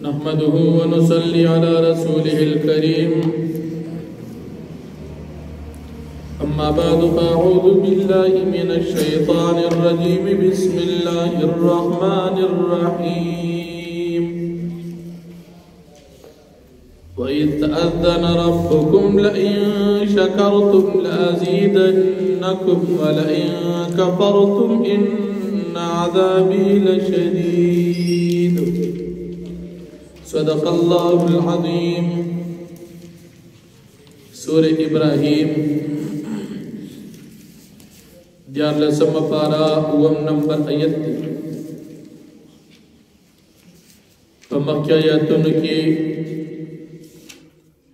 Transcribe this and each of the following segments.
नहमदुहु व नुसल्ली अला रसूलिहिल करीम अम्मा बअदु फ़अऊज़ु बिल्लाहि मिनश शैतानिर रजीम बिस्मिल्लाहिर रहमानिर रहीम व इज़ तअज़्ज़न रब्बुकुम लइन शकरतुम लअज़ीदन्नकुम व लइन कफ़रतुम इन्न अज़ाबी लशदीद। सदक़ल्लाहुल अज़ीम। सूरह इब्राहीम 11 पारा 9 नंबर आयत मक्कियतुन की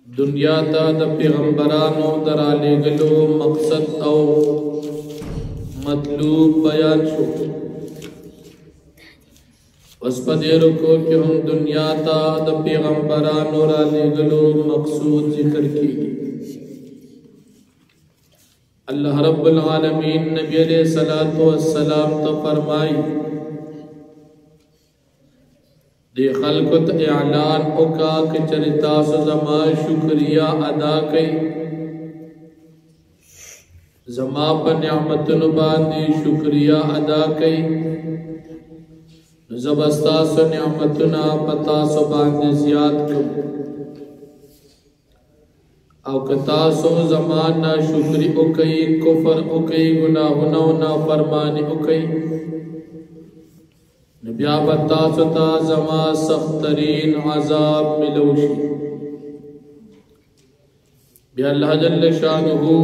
दुनिया ता द पैगंबरानो दराले गलो मकसद औ मतलूब बयान शो। उस पदेरो को कि हम दुनिया ता द पैगंबरानो राले गलो मकसूद जिक्र की। अल्लाह रब्बुल आलमीन नबी अलैहिस्सलातु वस्सलाम तो फरमाई दे खल्क़त ऐलान ओका के चरिता समा शुक्रिया अदा कई जमा पर नियामतुन बांदी शुक्रिया अदा कई जबस्ता सो नियामतुना पता सो बांदी ज़ियाद कई अवकता सो जमाना शुक्री उकई कुफर उकई गुनाहुना ना फरमानी उकई नबिया बता सुता जमा सख्तरीन अजाब मिलोशी। भी अल्लाह जल्ल शानुहु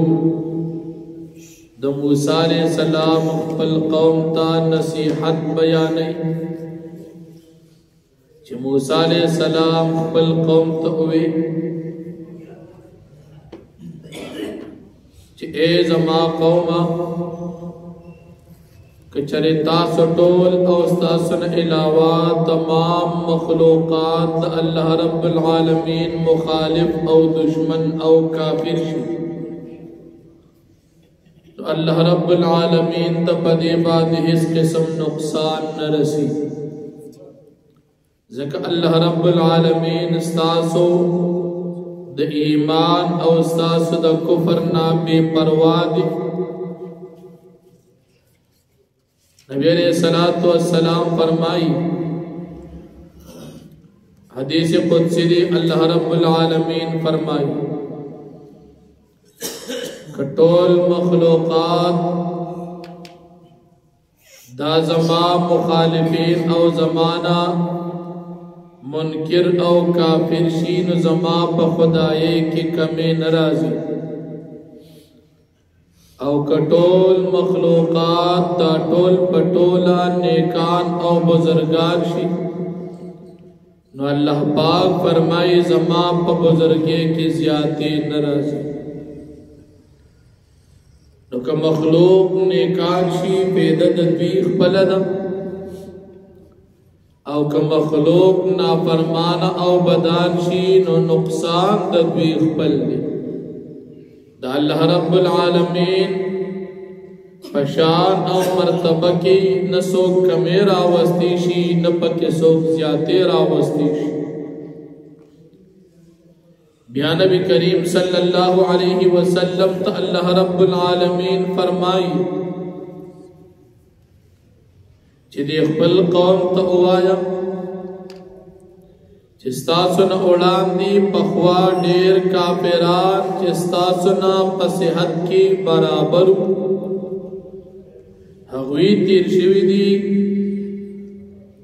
द मूसा अलैहि सलाम फल कौम ता नसीहत बयानई कि मूसा अलैहि सलाम फल कौम तो हुए ए जमा कौमा कचरे तासटोल औस्तासन इलावा तमाम मखलूक़ात अल्लाह रब्बुल आलमीन मुखालिफ औ दुश्मन औ काफिर तो अल्लाह रब्बुल आलमीन तपदे बाद इस किस्म नुकसान न रसी ज़का अल्लाह रब्बुल आलमीन इस्तासो द ईमान और इस्तासो द कुफर ना बेपरवाह दे। नबी अलैहिस्सलातु वस्सलाम फरमाई हदीस कुदसी अल्लाह रब्बुल आलमीन फरमाई कटोल मखलूक़ात दा ज़मा मुखालिफीन और ज़माना मुनकिर और काफिर शीन ज़मा प खुदाए की कमी नाराज़ी औ कटोल मखलूक़ात ता टोल पटोला नेकान और बुजुर्गान शी नो अल्लाह पाक फरमाई ज़मा प बुजुर्गे की ज़्यादती नाराज़ी नो का मखलूक नेकान शी पेदा दद्वीख पलदा औ का मखलूक नाफरमाना औ बदान शी नो नुकसान दद्वीख पल्ले दा अल्लाह रब्बुल आलमीन पशान और मर्तबा की न सोक कमेरा वस्तीशी न पके सोक ज़्यातेरा वस्तीशी। बिया नबी करीम सल्लल्लाहु अलैहि वसल्लम तो अल्लाह रब्बुल आलमीन फरमाई चिदे खपल कौम तो उवाया चिस्ता सुन उड़ान दी पखवा डेर काफिरान चिस्ता सुना पसेहत की बराबर हगवी तीर शिवी दी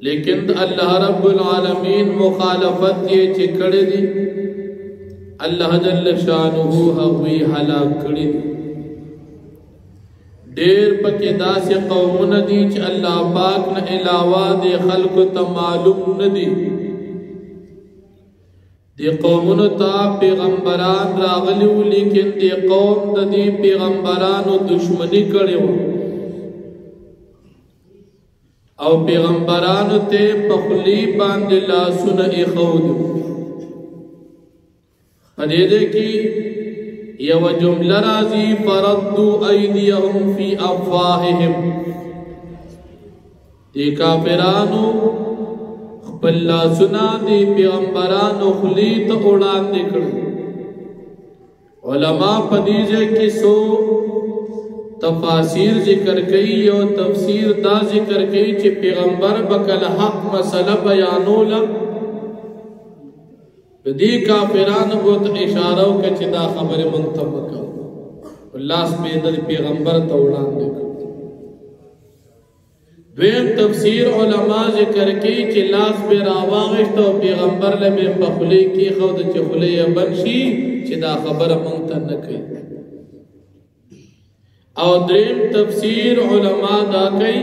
लेकिन अल्लाह रब्बुल आलमीन मुखालफत ये चिकड़े दी अल्लाह जल्ल शानुहु हगवी हलाक कड़ी दी डेर पके दासे कौम न दी अल्लाह पाक न इलावा दे खल्क त मालूम न दी दे कौमुन ता पैगंबरान रागलू लेकिन दे कौम दी पैगंबरान दुश्मनी करे और पैगंबरान ते पखली बांध लासुन इखौद पदेदे की यव जुमला राजी फरद्दू ऐदियहुम फी अफवाहिहिम ते काफिरानु خپل لاسونه د پیغمبرانو خولې ته وړاندې کړل. علما په دې ځای کې څو تفاسیر ذکر کوي او تفسیر دا ذکر کوي چې پیغمبر به کله حق مسله بیانوله د دې کافرانو به ته اشاره وکړه چې دا خبرې موږ ته مه کوه. لاس به د پیغمبر ته وړاندې کړ. دویم تفسیر علما ذکر کوي چې لاس به راواغېست او پیغمبر له به په خولې کېښود چې خولې یې بند شي چې دا خبره موږ ته نه کوي. او دریم تفسیر علما دا کوي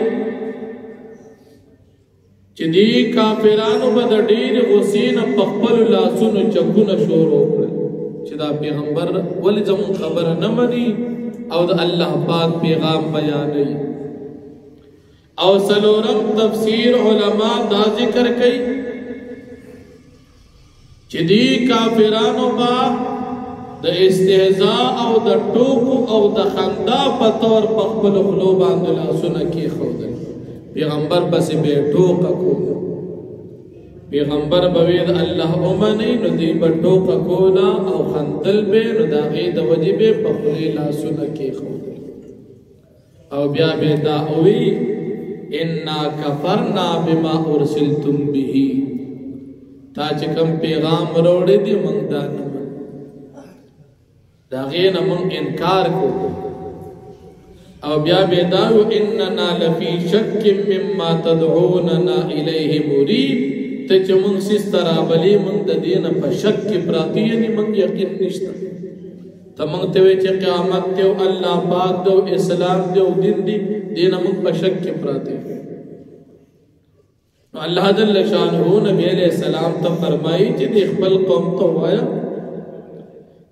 چې دې کافرانو به د ډېر غصې نه په خپلو لاسونو چکونه شروع کړل چې دا پیغمبر ولې زموږ خبره نه مني او د الله پاک پیغام بیانوي. او څلورم تفسیر علما دا ذکر کوي چې دې کافرانو به د استهزاء او د ټوکو او د خندا په طور په خپلو خولو باندې لاسونه کېښودل. پیغمبر پسې به یې ټوکه کوله. پیغمبر به ویل الله ومني نو دوی به ټوکه کوله او خندل به نو د هغې د وجې به په خولې لاسونه کېښودل. او بیا به دا وی انا کفرنا بما ارسلتم به، تا چې کوم پیغام راوړی دی موږ دا نه منو، د هغې نه موږ انکار کوو. او بیا به دا وی اننا لفی شک مما تدعوننا الیه مریب، ته چې موږ سیس ته رابلې موږ د دې نه په شک کې پراته یو، یعنې موږ یقین نشته. ته موږ ته وایې چې قیامت دی او الله پاک دی او اسلام دی او دین دی، دې نه موږ په شک کې پراته یو. نو الله جل شانه نبی علیہ السلام ته فرمایي چې د خپل قوم ته ووایه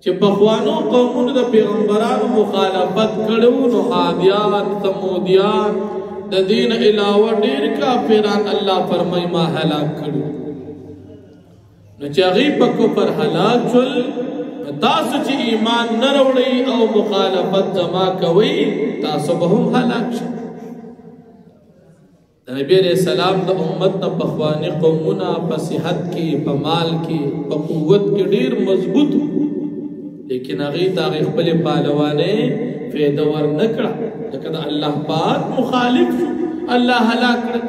چې پخوانو قومونو د پیغمبرانو مخالفت کړو، نو عادیان ثمودیان د دین علاوه ډېر کافران الله فرمایي ما هلاک کړو. نو چې هغوی په کفر هلاک شول، تاسو چې ایمان نه راوړئ او مخالفت زما کوئ تاسو به هم هلاک شئ. د نبی علیہ السلام د امت نه پخواني قومونه په صحت کې، په مال کې، په قوت کې ډېر مضبوط وو، لیکن هغوی ته هغې خپلې پهلوانۍ فایده ورنه کړه، ځکه د الله پاک مخالف شو، الله هلاک کړه.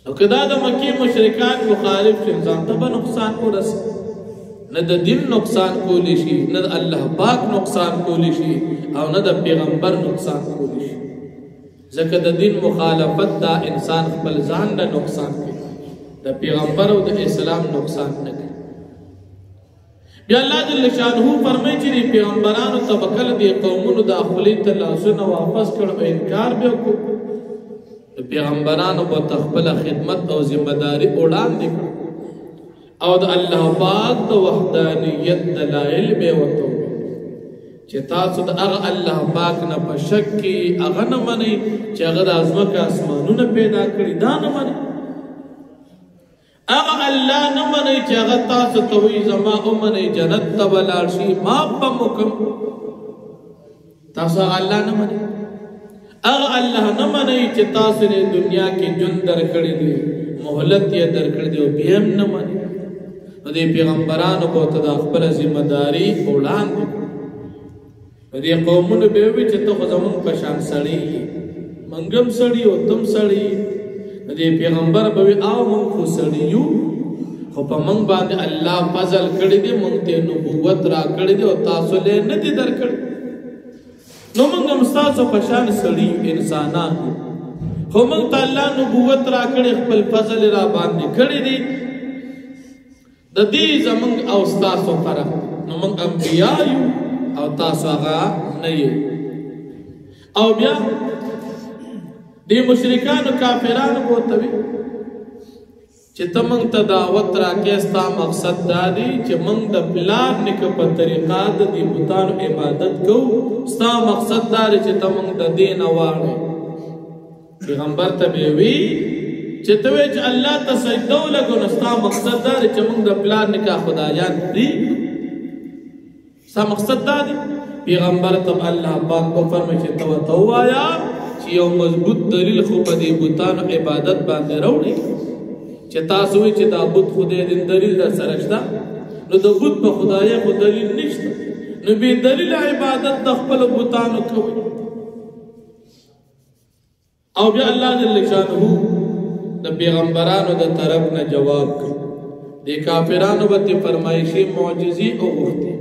او که دا د مکې مشرکان مخالف شو، ځان ته به نقصان ورسي، نه د دین نقصان کولی شي، نه د الله پاک نقصان کولی شي، او نه د پیغمبر نقصان کولی شي. ځکه د دین مخالفت دا انسان خپل ځان نه نقصان کوي، د پیغمبر او د اسلام نقصان نه کوي. بیا الله جل شانه فرمایي چې پیغمبرانو ته به کله دې قومونو دا خولې ته لاسونه واپس کړ او انکار به وکړو، د پیغمبرانو به ته خپله خدمت او ذمهداري وړاندې کړو او د الله پاک د وحدانیت دلایل به ورته ووایي چې تاسو د هغه الله پاک نه په شک کې هغه نه منئ چې هغه د ځمکه اسمانونه پیدا کړي، دا نه منئ. هغه الله نه منئ چې هغه تاسو ته وایي زما ومنئ جنت ته به لاړ شي، معاف به مو کړم. تاسو هغه الله نه منئ. هغه الله نه منئ چې تاسو یې دنیا کې ژوند درکړی دی، مهلت یې درکړی دی، او بیا هم نه منئ. نو دې پیغمبرانو به ورته د خپله ذمهداري وړاندې کړو. نو دې قومونو به ووایي چې ته خو زموږ په شان سړی یې، موږ هم سړي او تم سړی یې. نو دې پیغمبر به وایي او موږ خو سړي یو، خو په موږ باندې الله فضل کړی دی، موږ ته نبوت راکړی دی او تاسو له نه دي درکړی. نو موږ هم ستاسو په شان سړي انسانان یو، خو موږ ته الله نبوت راکړی، خپل فضل را باندې کړی دی. د دې زموږ او ستاسو فرق، نو موږ انبیا یو او تاسو هغه نه یې. او بیا دې مشرکانو کافرانو به ورته وي چې ته موږ ته دعوت راکړې، ستا مقصد دا دی چې موږ د پلار نیکه په طریقه د دې بتانو عبادت کوو، ستا مقصد دا دی چې ته موږ د دې نه واړې. پیغمبر ته به وي چې ته وایې چې الله ته سجده ولګو، نو ستا مقصد دا دی چې موږ د پلار نیکه خدایان پرېږدو، ستا مقصد دا دی. پیغمبر ته الله پاک به فرمایي چې ته ورته ووایه چې یو مضبوط دلیل خو په دې بتانو عبادت باندې راوړي، چې تاسو وی چې دا بت خدای دې دلیل در سره شته نو د بت په خدای خو دلیل نشته نو به دلیل عبادت د خپل بتانو کوي او بیا الله جل شانه د پیغمبرانو د طرف نه جواب کوي د کافرانو به فرمایشي معجزي او وختي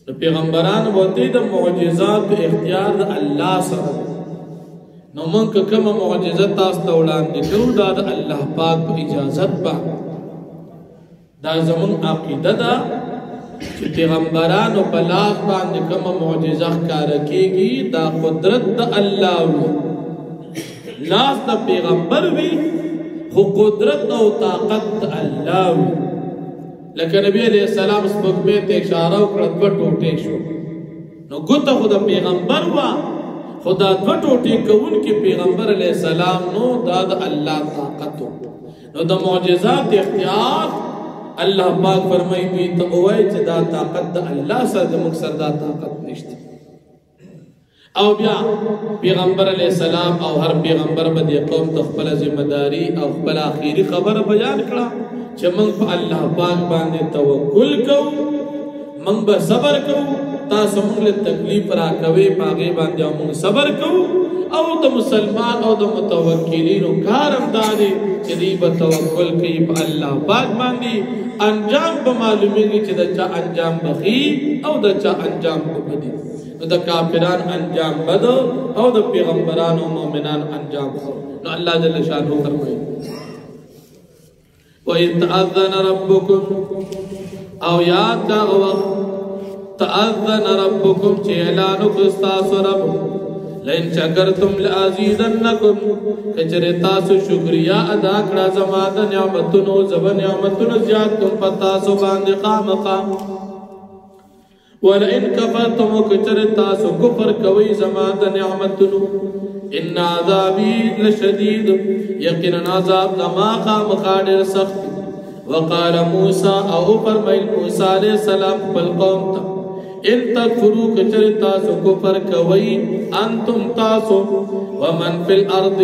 د پیغمبرانو به د معجزات او اختیار د الله سره نو موږ کوم معجزه تاسو ته وړاندې کوو دا د الله پاک په اجازت باندې دا زمون عقیده ده چې پیغمبرانو په لاس باندې کوم معجزه ښکار کیږي دا قدرت د الله وي لاس د پیغمبر وي خو قدرت او طاقت د الله وي لکه نبی علیہ السلام سپوږمۍ ته اشاره وکړه دوه ټوټې شو نو ګوته خو د پیغمبر وا خدا دوه ټوټې کوونکي پیغمبر علیہ السلام نو دا د الله طاقت نو د معجزات اختیار الله پاک فرمایي دوی ته وایي چې دا طاقت د الله سره زموږ سره دا طاقت نشته او بیا پیغمبر علیہ السلام او هر پیغمبر به د قوم د خپل ذمہ داری او خپل اخیری خبره بیان کړه چې موږ په الله پاک باندې توکل کوو موږ به صبر کوو تاسو موږ له تکلیف راکوي پاګې باندې موږ صبر کوو او د مسلمان او د متوکلینو کار امدادي چې دی په توکل کوي په الله پاک باندې انجام به معلومیږي چې د چا انجام بخي او د چا انجام بدی د کافران انجام بد او د پیغمبرانو مؤمنان انجام خو نو الله جل شانه فرمایي وَإِذْ تَأَذَّنَ رَبُّكُمْ او یاد دا وقت تأذن ربکم چه اعلانو کستاسو رب لئن شکرتم لأزیدنکم کچر تاسو شکریہ ادا کرا زماد نعمتنو زب نعمتنو زیاد کم پتاسو باند قام ولئن کفرتم کچر تاسو کفر کوئی زماد نعمتنو ان عذابی لشدید یقینا عذاب لما قام قادر سخت وقال موسى او فرمائل موسى علیہ السلام بالقوم تا ان تکفرو کچر تاسو کفر کوئی انتم تاسو ومن فی الارض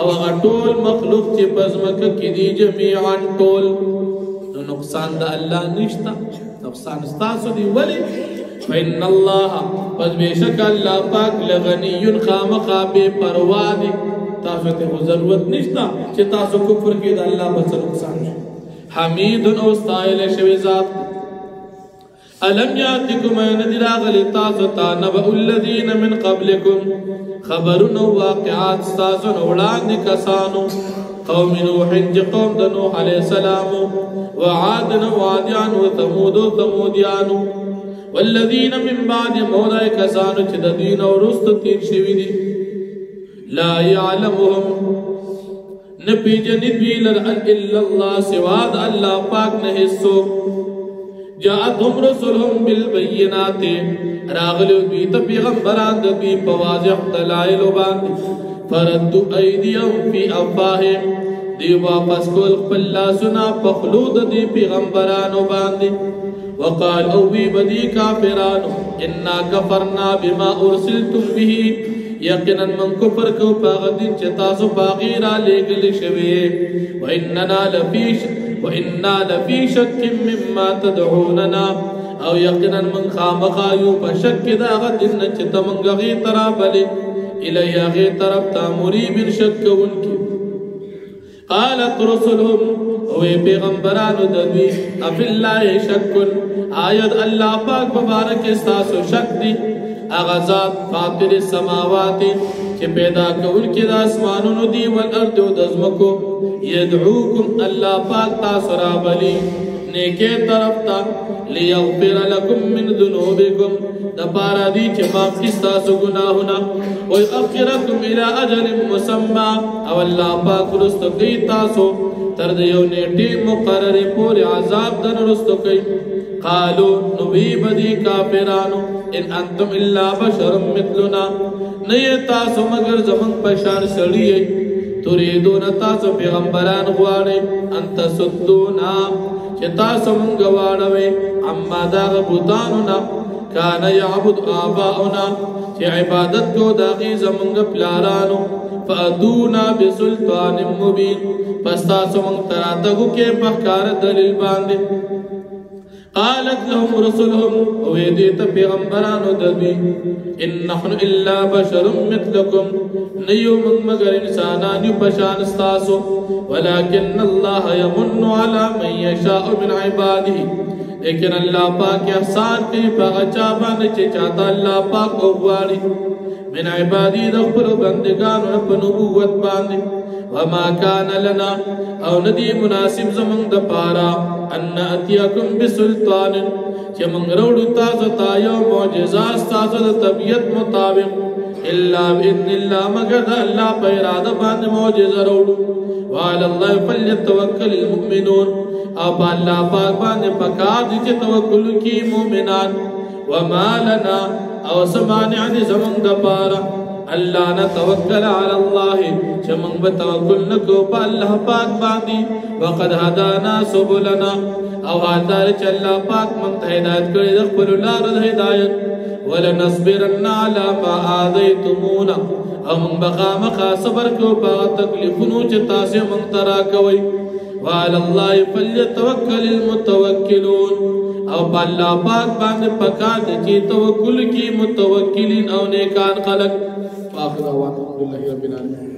او غطول مخلوق چی پزمک کی دی جمیعا طول نقصان دا اللہ نشتا نقصان استاسو دی ولی فإن اللہ پس بیشک اللہ پاک لغنی خامقا بے پروادی تاسو تے ضرورت نشتا چی تاسو کفر کی دا اللہ بس نقصان شو حمید او استائل شوی ذات الم یاتکم ندر اغلی تاسو تا نبأ الذین من قبلکم خبرن واقعات تاسو نوڑان کسانو قوم نوح قوم نوح علیہ السلام وعاد وعادیان وثمود ثمودیان والذین من بعد مولا کسانو چه دین و رست تیر شوی دی لا یعلمهم نبی جندوی لرعن الا اللہ سواد اللہ پاک نحسو جاءتهم رسولهم بالبینات راغلو دوی تا پیغمبران دوی پواضح دلائل باندی فردو ایدیهم فی افواہم دی واپس کول پلا سنا پخلود دی پیغمبرانو باندی وقال او بی بدی کافرانو انا کفرنا بما ارسلتم به یقینا من کفر کو پاغدین چتاسو باغیرا لگل شوی وإنا لفی شک مما تدعوننا او یقینا من خامخایو پشک دا غدن چتا من غی طرابلی الی غی طرف تاموری بن شک انکی قالت رسلهم اوی پیغمبرانو دوی افی اللہ شکن آیت اللہ پاک مبارک استاسو شک دی اغزاد فاطر السماوات چه پیدا کول کی دا اسمانونو دی والارد و دزمکو یدعوکم اللہ پاک تاثرا بلی نیکے طرف تا لیغفر لکم من ذنوبکم دا پارا دی چه ماف استاسو گناہنا ویغفرکم الى اجل مسمع او اللہ پاک رستو کی تاسو تردیو نیٹی مقرر پوری عذاب دن رستو کی قالو نبی بدی کافرانو ان انتم الا بشر مثلنا نئے تاسو مگر زمن بشار سڑی تریدون تاسو پیغمبران غواړي انت سدونا چې تاسو مونږ غواړوي اما دا بوتانونا کان یعبد آباؤنا چې عبادت کو داغي زمونږ پلارانو فأتونا بسلطان مبين پس تاسو من تراتگو کے پخکار دلیل باندے قالت لهم رسلهم ویدیت پیغمبرانو دبی ان نحن الا بشر مثلكم نیو من مگر انسانانی پشان استاسو ولكن الله يمن على من يشاء من عباده لیکن اللہ پاک احسان کی پاچا باندې چې چاہتا اللہ پاک اوغواړي من عبادی دخل بندگان رب نبوت باندې وما كان لنا او ندی مناسب زمن د پارا ان اتیکم بسلطان چې موږ وروړو تاسو ته یو معجزه تاسو د طبیعت مطابق الا باذن الله مگر الله په اراده باندې معجزه وروړو وعلى الله فليتوكل المؤمنون او الله پاک باندې پکار دي چې توکل کی مؤمنان وما لنا او سمانع دي زمن د پارا اللہ نتوکل علی اللہ چمنگ بتوکل نکو پا اللہ پاک باندی وقد ہدانا سبلنا او حالدار چا اللہ پاک منت ہدایت کری دخبر اللہ رد ہدایت ولنصبرن علی ما آذیتمونا او من بقا مقا صبر کو پا تکلیفنو چتا سے من ترا کوئی وعلى الله فليتوكل المتوكلون او پا اللہ پاک باندی پکار دی توکل کی متوکلین او نیکان خلق آخر دعوانا الحمد لله رب العالمين